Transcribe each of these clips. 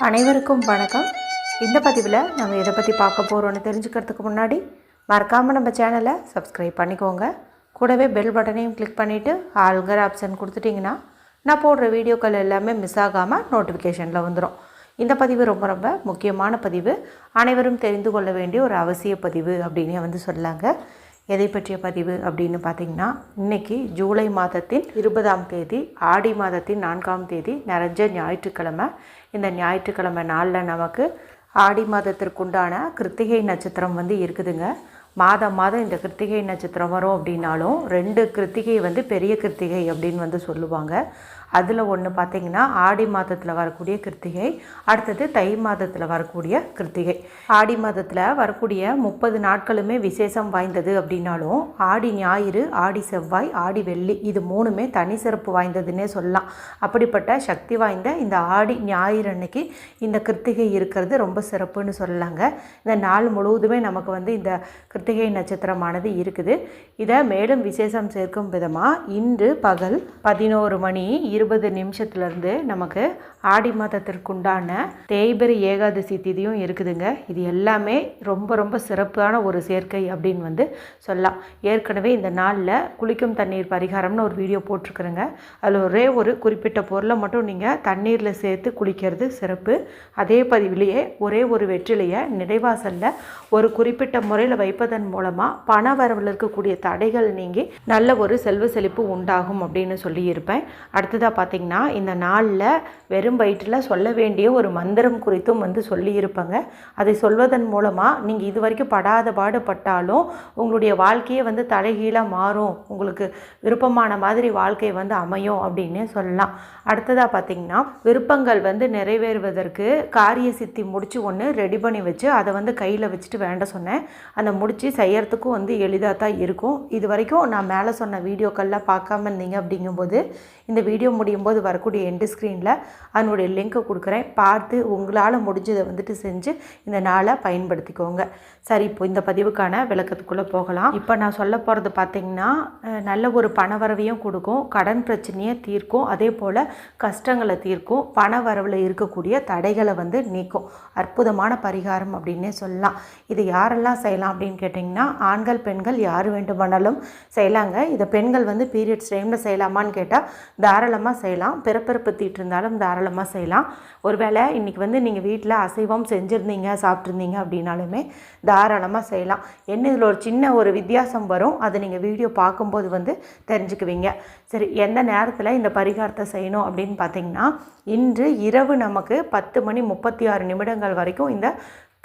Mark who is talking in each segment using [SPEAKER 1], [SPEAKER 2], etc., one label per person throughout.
[SPEAKER 1] அனைவருக்கும் வணக்கம். இந்த பதிவில் நம்ம எதை பற்றி பார்க்க போகிறோன்னு தெரிஞ்சுக்கிறதுக்கு முன்னாடி மறக்காமல் நம்ம சேனலை சப்ஸ்கிரைப் பண்ணிக்கோங்க. கூடவே பெல் பட்டனையும் கிளிக் பண்ணிவிட்டு ஆளுங்கிற ஆப்ஷன் கொடுத்துட்டிங்கன்னா நான் போடுற வீடியோக்கள் எல்லாமே மிஸ் ஆகாமல் நோட்டிஃபிகேஷனில் வந்துடும். இந்த பதிவு ரொம்ப ரொம்ப முக்கியமான பதிவு, அனைவரும் தெரிந்து கொள்ள வேண்டிய ஒரு அவசிய பதிவு அப்படின்னே சொல்லாங்க. எதை பற்றிய பதிவு அப்படின்னு பார்த்திங்கன்னா, இன்றைக்கி ஜூலை மாதத்தின் 20ஆம் தேதி, ஆடி மாதத்தின் 4ஆம் தேதி, நிறைஞ்ச ஞாயிற்றுக்கிழமை. இந்த ஞாயிற்றுக்கிழமை நாளில் நமக்கு ஆடி மாதத்திற்குண்டான கிருத்திகை நட்சத்திரம் இருக்குதுங்க. மாதம் இந்த கிருத்திகை நட்சத்திரம் வரும் அப்படின்னாலும் 2 கிருத்திகை பெரிய கிருத்திகை அப்படின்னு சொல்லுவாங்க. அதில் ஒன்று பார்த்திங்கன்னா ஆடி மாதத்தில் வரக்கூடிய கிருத்திகை, அடுத்தது தை மாதத்தில் வரக்கூடிய கிருத்திகை. ஆடி மாதத்தில் வரக்கூடிய 30 நாட்களுமே விசேஷம் வாய்ந்தது அப்படின்னாலும் ஆடி ஞாயிறு, ஆடி செவ்வாய், ஆடி வெள்ளி இது 3மே தனி சிறப்பு வாய்ந்ததுன்னே சொல்லலாம். அப்படிப்பட்ட சக்தி வாய்ந்த இந்த ஆடி ஞாயிறு அன்னைக்கு இந்த கிருத்திகை இருக்கிறது ரொம்ப சிறப்புன்னு சொல்லலாங்க. இந்த நாள் முழுவதுமே நமக்கு இந்த கிருத்திகை நட்சத்திரமானது இருக்குது. இதை மேலும் விசேஷம் சேர்க்கும் விதமாக இன்று பகல் 11 மணி 20 நிமிஷத்துலேருந்து நமக்கு ஆடி மாதத்திற்குண்டான தேய்பிறை ஏகாதசி திதியும் இருக்குதுங்க. இது எல்லாமே ரொம்ப ரொம்ப சிறப்பான ஒரு சேர்க்கை அப்படின்னு சொல்லலாம். ஏற்கனவே இந்த நாளில் குளிக்கும் தண்ணீர் பரிகாரம்னு ஒரு வீடியோ போட்டிருக்கிறேங்க. அதில் ஒரே ஒரு குறிப்பிட்ட பொருளை மட்டும் நீங்கள் தண்ணீரில் சேர்த்து குளிக்கிறது சிறப்பு. அதே பதிவிலேயே ஒரே ஒரு வெற்றிலையை நினைவாசலில் ஒரு குறிப்பிட்ட முறையில் வைப்பதன் மூலமாக பண வரவில் இருக்கக்கூடிய தடைகள் நீங்கி நல்ல ஒரு செல்வ செழிப்பு உண்டாகும் அப்படின்னு சொல்லியிருப்பேன். அடுத்ததாக பார்த்திங்கன்னா, இந்த நாளில் வெறும் வயிற்றில் சொல்ல வேண்டிய ஒரு மந்திரம் குறித்தும் சொல்லியிருப்பாங்க. அதை சொல்வதன் மூலமாக நீங்கள் இது வரைக்கும் படாத பாடுபட்டாலும் உங்களுடைய வாழ்க்கையே தலைகீழாக மாறும், உங்களுக்கு விருப்பமான மாதிரி வாழ்க்கை அமையும் அப்படின்னு சொல்லலாம். அடுத்ததாக பார்த்திங்கன்னா, விருப்பங்கள் நிறைவேறுவதற்கு காரிய சித்தி முடிச்சு ஒன்று ரெடி பண்ணி வச்சு அதை கையில் வச்சுட்டு வேண்ட சொன்னேன். அந்த முடிச்சு செய்யறதுக்கும் எளிதாக தான் இருக்கும். இது வரைக்கும் நான் மேலே சொன்ன வீடியோக்கள்லாம் பார்க்காம இருந்தீங்க அப்படிங்கும்போது இந்த வீடியோ முடியும் போது வரக்கூடிய எண்டு ஸ்க்ரீனில் அதனுடைய லிங்க்கை கொடுக்குறேன். பார்த்து உங்களால் முடிஞ்சதை செஞ்சு இந்த நாளை பயன்படுத்திக்கோங்க. சரி, இப்போ இந்த பதிவுக்கான விளக்கத்துக்குள்ளே போகலாம். இப்போ நான் சொல்ல போகிறது பார்த்திங்கன்னா, நல்ல ஒரு பணவரவையும் கொடுக்கும், கடன் பிரச்சனையை தீர்க்கும், அதே போல் கஷ்டங்களை தீர்க்கும், பண வரவில் இருக்கக்கூடிய தடைகளை நீக்கும். அற்புதமான பரிகாரம் அப்படின்னே சொல்லலாம். இது யாரெல்லாம் செய்யலாம் அப்படின்னு கேட்டிங்கன்னா, ஆண்கள் பெண்கள் யார் வேண்டுமானாலும் செய்யலாங்க. இதை பெண்கள் பீரியட்ஸ் டைமில் செய்யலாமான்னு கேட்டால் தாராளமாக செய்யலாம். பிறப்பிறப்பு தீட்டு இருந்தாலும் தாராளமாக செய்யலாம். ஒருவேளை இன்றைக்கி நீங்கள் வீட்டில் அசைவம் செஞ்சுருந்தீங்க, சாப்பிட்ருந்தீங்க அப்படின்னாலுமே தாராளமாக செய்யலாம். என்ன இதில் ஒரு சின்ன ஒரு வித்தியாசம் வரும், அதை நீங்கள் வீடியோ பார்க்கும்போது தெரிஞ்சுக்குவீங்க. சரி, எந்த நேரத்தில் இந்த பரிகாரத்தை செய்யணும் அப்படின்னு பார்த்தீங்கன்னா, இன்று இரவு நமக்கு 10 மணி 36 நிமிடங்கள் வரைக்கும் இந்த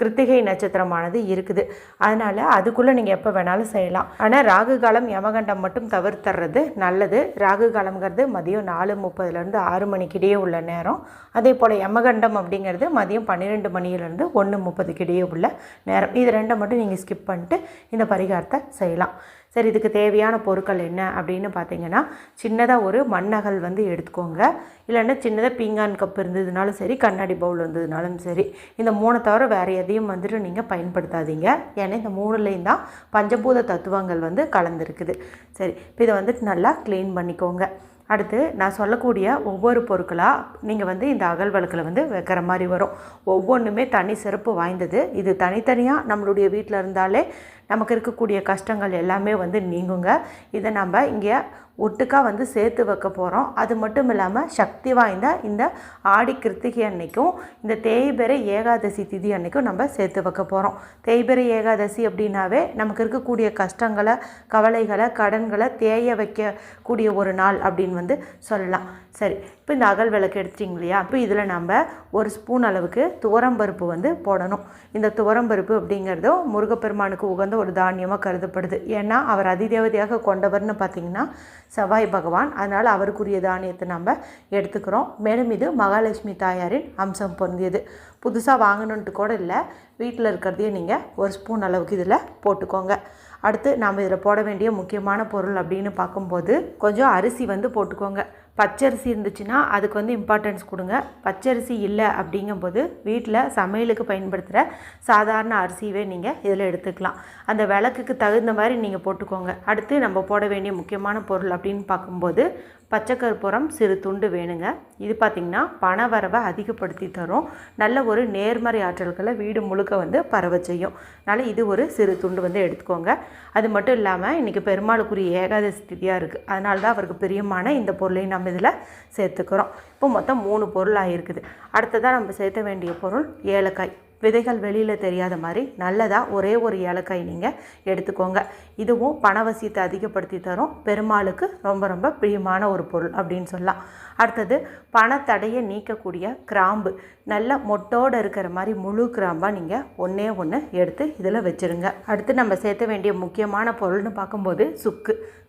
[SPEAKER 1] கிருத்திகை நட்சத்திரமானது இருக்குது. அதனால் அதுக்குள்ளே நீங்கள் எப்போ வேணாலும் செய்யலாம். ஆனால் ராகு காலம் யமகண்டம் மட்டும் தவிர்த்துறது நல்லது. ராகு காலம்ங்கிறது மதியம் 4:30 6 மணிக்கிடையே உள்ள நேரம். அதே போல் யமகண்டம் அப்படிங்கிறது மதியம் 12 மணியிலேருந்து 1:30 உள்ள நேரம். இது ரெண்டை மட்டும் நீங்கள் ஸ்கிப் பண்ணிட்டு இந்த பரிகாரத்தை செய்யலாம். சரி, இதுக்கு தேவையான பொருட்கள் என்ன அப்படின்னு பார்த்தீங்கன்னா, சின்னதாக ஒரு மண்ணகல் எடுத்துக்கோங்க. இல்லைன்னா சின்னதாக பீங்கான் கப் இருந்ததுனாலும் சரி, கண்ணாடி பவுல் இருந்ததுனாலும் சரி. இந்த 3 தவிர வேறு எதையும் நீங்கள் பயன்படுத்தாதீங்க. ஏன்னா இந்த 3லேயும் தான் பஞ்சபூத தத்துவங்கள் கலந்துருக்குது. சரி, இப்போ இதை நல்லா க்ளீன் பண்ணிக்கோங்க. அடுத்து நான் சொல்லக்கூடிய ஒவ்வொரு பொருட்களாக நீங்கள் இந்த அகல் விளக்கில் வைக்கிற மாதிரி வரும். ஒவ்வொன்றுமே தனி சிறப்பு வாய்ந்தது. இது தனித்தனியாக நம்மளுடைய வீட்டில் இருந்தாலே நமக்கு இருக்கக்கூடிய கஷ்டங்கள் எல்லாமே நீங்குங்க. இதை நம்ம இங்கே ஒட்டுக்காக சேர்த்து வைக்க போகிறோம். அது மட்டும் இல்லாமல் சக்தி வாய்ந்த இந்த ஆடி கிருத்திகை அன்னைக்கும் இந்த தேய்பிறை ஏகாதசி திதி அன்னைக்கும் நம்ம சேர்த்து வைக்க போகிறோம். தேய்பிறை ஏகாதசி அப்படின்னாவே நமக்கு இருக்கக்கூடிய கஷ்டங்களை, கவலைகளை, கடன்களை தேய வைக்கக்கூடிய ஒரு நாள் அப்படின்னு சொல்லலாம். சரி, இப்போ இந்த அகல் விளக்கு எடுத்துட்டிங்க இல்லையா, இப்போ இதில் நம்ம 1 ஸ்பூன் அளவுக்கு துவரம்பருப்பு போடணும். இந்த துவரம்பருப்பு அப்படிங்கிறதும் முருகப்பெருமானுக்கு உகந்த ஒரு தானியமாக கருதப்படுது. ஏன்னா அவர் அதிதேவதையாக கொண்டவர்னு பார்த்திங்கன்னா செவ்வாய் பகவான். அதனால் அவருக்குரிய தானியத்தை நம்ம எடுத்துக்கிறோம். மேலும் இது மகாலட்சுமி தாயாரின் அம்சம் பொருந்தியது. புதுசாக வாங்கணுன்ட்டு கூட இல்லை, வீட்டில் இருக்கிறதையே நீங்கள் 1 ஸ்பூன் அளவுக்கு இதில் போட்டுக்கோங்க. அடுத்து நாம் இதில் போட வேண்டிய முக்கியமான பொருள் அப்படின்னு பார்க்கும்போது கொஞ்சம் அரிசி போட்டுக்கோங்க. பச்சரிசி இருந்துச்சுன்னா அதுக்கு இம்பார்ட்டன்ஸ் கொடுங்க. பச்சரிசி இல்லை அப்படிங்கும்போது வீட்டில் சமையலுக்கு பயன்படுத்துகிற சாதாரண அரிசியவே நீங்கள் இதில் எடுத்துக்கலாம். அந்த விளக்குக்கு தகுந்த மாதிரி நீங்கள் போட்டுக்கோங்க. அடுத்து நம்ம போட வேண்டிய முக்கியமான பொருள் அப்படின்னு பார்க்கும்போது பச்சை கற்பூரம் சிறு துண்டு வேணுங்க. இது பார்த்திங்கன்னா பண வரவை அதிகப்படுத்தி தரும், நல்ல ஒரு நேர்மறை ஆற்றல்களை வீடு முழுக்க வந்து பரவ செய்யும். அதனால் இது ஒரு சிறு துண்டு வந்து எடுத்துக்கோங்க. அது மட்டும் இல்லாமல் இன்றைக்கி பெருமாளுக்குரிய ஏகாதசி திதியாக இருக்குது, அதனால தான் அவருக்கு பிரியமான இந்த பொருளையும் நம்ம இதில் சேர்த்துக்கிறோம். இப்போ மொத்தம் 3 பொருள் ஆகிருக்குது. அடுத்ததாக நம்ம சேர்த்த வேண்டிய பொருள் ஏலக்காய். விதைகள் வெளியில் தெரியாத மாதிரி நல்லதாக ஒரே ஒரு ஏலக்காய் நீங்கள் எடுத்துக்கோங்க. இதுவும் பணவசியத்தை அதிகப்படுத்தி தரும், பெருமாளுக்கு ரொம்ப ரொம்ப பிரியமான ஒரு பொருள் அப்படின்னு சொல்லலாம். அடுத்தது பணத்தடையை நீக்கக்கூடிய கிராம்பு, நல்ல மொட்டோடு இருக்கிற மாதிரி முழு கிராம்பாக நீங்கள் ஒன்று எடுத்து இதில் வச்சுருங்க. அடுத்து நம்ம சேர்த்த வேண்டிய முக்கியமான பொருள்னு பார்க்கும்போது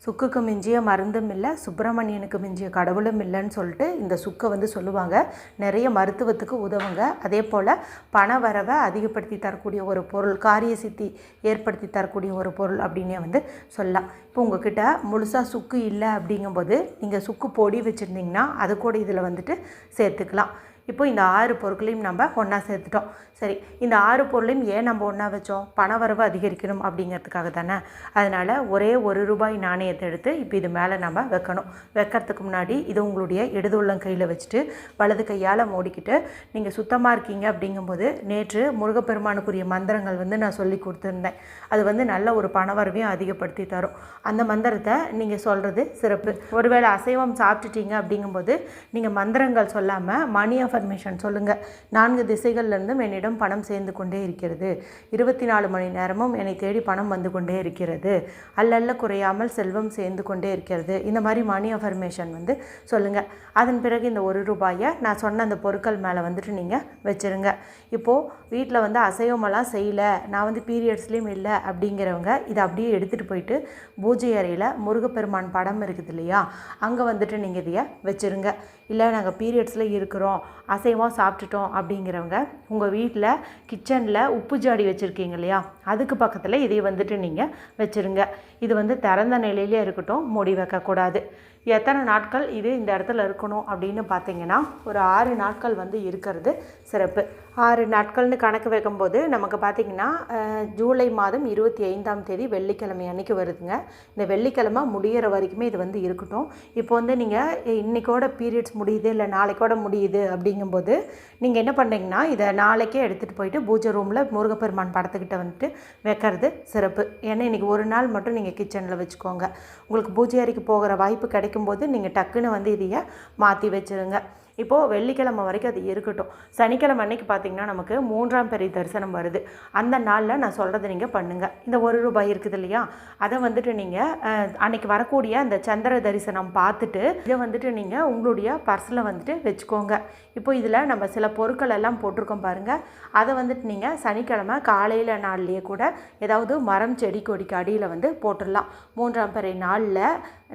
[SPEAKER 1] சுக்குக்கு மிஞ்சிய மருந்தும் இல்லை, சுப்பிரமணியனுக்கு மிஞ்சிய கடவுளும் இல்லைன்னு சொல்லிட்டு இந்த சுக்கை வந்து சொல்லுவாங்க. நிறைய மருத்துவத்துக்கு உதவுங்க. அதே போல் பண வரவை அதிகப்படுத்தி தரக்கூடிய ஒரு பொருள், காரிய சித்தி ஏற்படுத்தி தரக்கூடிய ஒரு பொருள் அப்படின்னே வந்து சொல்லலாம். இப்போ உங்ககிட்ட முழுசாக சுக்கு இல்லை அப்படிங்கும்போது நீங்கள் சுக்கு பொடி வச்சுருந்தீங்கன்னா அது கூட இதில் வந்துட்டு சேர்த்துக்கலாம். இப்போ இந்த 6 பொருட்களையும் நம்ம ஒன்றா சேர்த்துட்டோம். சரி, இந்த 6 பொருளையும் ஏன் நம்ம ஒன்றா வச்சோம்? பணவரவு அதிகரிக்கணும் அப்படிங்கிறதுக்காக தானே. அதனால் ஒரே ₹1 நாணயத்தை எடுத்து இப்போ இது மேலே நம்ம வைக்கணும். வைக்கிறதுக்கு முன்னாடி இது உங்களுடைய இடது உள்ளம் கையில் வச்சுட்டு வலது கையால் மூடிக்கிட்டு நீங்கள் சுத்தமாக இருக்கீங்க அப்படிங்கும்போது, நேற்று முருகப்பெருமானுக்குரிய மந்திரங்கள் வந்து நான் சொல்லி கொடுத்துருந்தேன். அது வந்து நல்ல ஒரு பணவரவையும் அதிகப்படுத்தி தரும். அந்த மந்திரத்தை நீங்கள் சொல்கிறது சிறப்பு. ஒருவேளை அசைவம் சாப்பிட்டுட்டீங்க அப்படிங்கும்போது நீங்கள் மந்திரங்கள் சொல்லாமல் மணி அஃபர்மேஷன் சொல்லுங்கள். 4 திசைகள்லேருந்தும் என்னிடம் பணம் சேர்ந்து கொண்டே இருக்கிறது, 24 மணி நேரமும் என்னை தேடி பணம் வந்து கொண்டே இருக்கிறது, அல்லல்ல குறையாமல் செல்வம் சேர்ந்து கொண்டே இருக்கிறது. இந்த மாதிரி மணி அஃபர்மேஷன் வந்து சொல்லுங்கள். அதன் பிறகு இந்த ₹1 நான் சொன்ன அந்த பொருட்கள் மேலே வந்துட்டு நீங்கள் வச்சுருங்க. இப்போது வீட்டில் வந்து அசைவமெல்லாம் செய்யலை, நான் வந்து பீரியட்ஸ்லேயும் இல்லை அப்படிங்கிறவங்க இதை அப்படியே எடுத்துகிட்டு போயிட்டு பூஜை அறையில் முருகப்பெருமான் படம் இருக்குது இல்லையா, அங்கே வந்துட்டு நீங்கள் இதையை வச்சுருங்க. இல்லை நாங்கள் பீரியட்ஸில் இருக்கிறோம், அசைவம் சாப்பிட்டுட்டோம் அப்படிங்கிறவங்க உங்கள் வீட்டில் கிச்சனில் உப்பு ஜாடி வச்சுருக்கீங்க இல்லையா, அதுக்கு பக்கத்தில் இதை வந்துட்டு நீங்கள் வச்சுருங்க. இது வந்து திறந்த நிலையிலே இருக்கட்டும், மூடி வைக்கக்கூடாது. எத்தனை நாட்கள் இது இந்த இடத்துல இருக்கணும் அப்படின்னு பார்த்தீங்கன்னா ஒரு 6 நாட்கள் வந்து இருக்கிறது சிறப்பு. 6 நாட்கள்னு கணக்கு வைக்கும்போது நமக்கு பார்த்திங்கன்னா ஜூலை மாதம் 25ஆம் தேதி வெள்ளிக்கிழமை அன்றைக்கி வருதுங்க. இந்த வெள்ளிக்கிழமை முடிகிற வரைக்குமே இது வந்து இருக்கட்டும். இப்போ வந்து நீங்கள் இன்றைக்கோட பீரியட்ஸ் முடியுது இல்லை நாளைக்கோட முடியுது அப்படிங்கும்போது நீங்கள் என்ன பண்ணுறீங்கன்னா இதை நாளைக்கே எடுத்துகிட்டு போயிட்டு பூஜை ரூமில் முருகப்பெருமான் படத்துக்கிட்ட வந்துட்டு வைக்கிறது சிறப்பு. ஏன்னா இன்றைக்கி ஒரு நாள் மட்டும் நீங்கள் கிச்சனில் வச்சுக்கோங்க. உங்களுக்கு பூஜை அறைக்கு போகிற வாய்ப்பு கிடைக்கும்போது நீங்கள் டக்குன்னு வந்து இதையை மாற்றி வச்சுருங்க. இப்போது வெள்ளிக்கிழமை வரைக்கும் அது இருக்கட்டும். சனிக்கிழமை அன்னைக்கு பார்த்திங்கன்னா நமக்கு 3ஆம் பிறை தரிசனம் வருது. அந்த நாளில் நான் சொல்கிறத நீங்கள் பண்ணுங்கள். இந்த ₹1 இருக்குது இல்லையா, அதை வந்துட்டு நீங்கள் அன்றைக்கி வரக்கூடிய அந்த சந்திர தரிசனம் பார்த்துட்டு இதை வந்துட்டு நீங்கள் உங்களுடைய பர்ஸில் வந்துட்டு வச்சுக்கோங்க. இப்போ இதில் நம்ம சில பொருட்கள் எல்லாம் போட்டிருக்கோம் பாருங்கள், அதை வந்துட்டு நீங்கள் சனிக்கிழமை காலையில் நாள்லேயே கூட ஏதாவது மரம் செடி கொடிக்கு அடியில் வந்து போட்டுடலாம். 3ஆம் பிறை நாளில்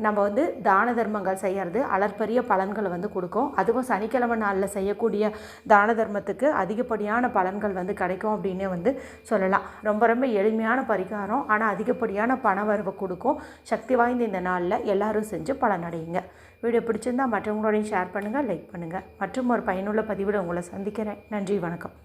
[SPEAKER 1] நம்ம வந்து தான தர்மங்கள் செய்கிறது அளப்பரிய பலன்களை வந்து கொடுக்கும். அதுவும் சனிக்கிழமை நாளில் செய்யக்கூடிய தான தர்மத்துக்கு அதிகப்படியான பலன்கள் வந்து கிடைக்கும் அப்படின்னே வந்து சொல்லலாம். ரொம்ப ரொம்ப எளிமையான பரிகாரம், ஆனால் அதிகப்படியான பண வரவு கொடுக்கும். சக்தி வாய்ந்த இந்த நாளில் எல்லோரும் செஞ்சு பலனடையுங்க. வீடியோ பிடிச்சிருந்தால் மற்றவங்களோடையும் ஷேர் பண்ணுங்கள், லைக் பண்ணுங்கள். மற்றும் ஒரு பயனுள்ள பதிவில் உங்களை சந்திக்கிறேன். நன்றி, வணக்கம்.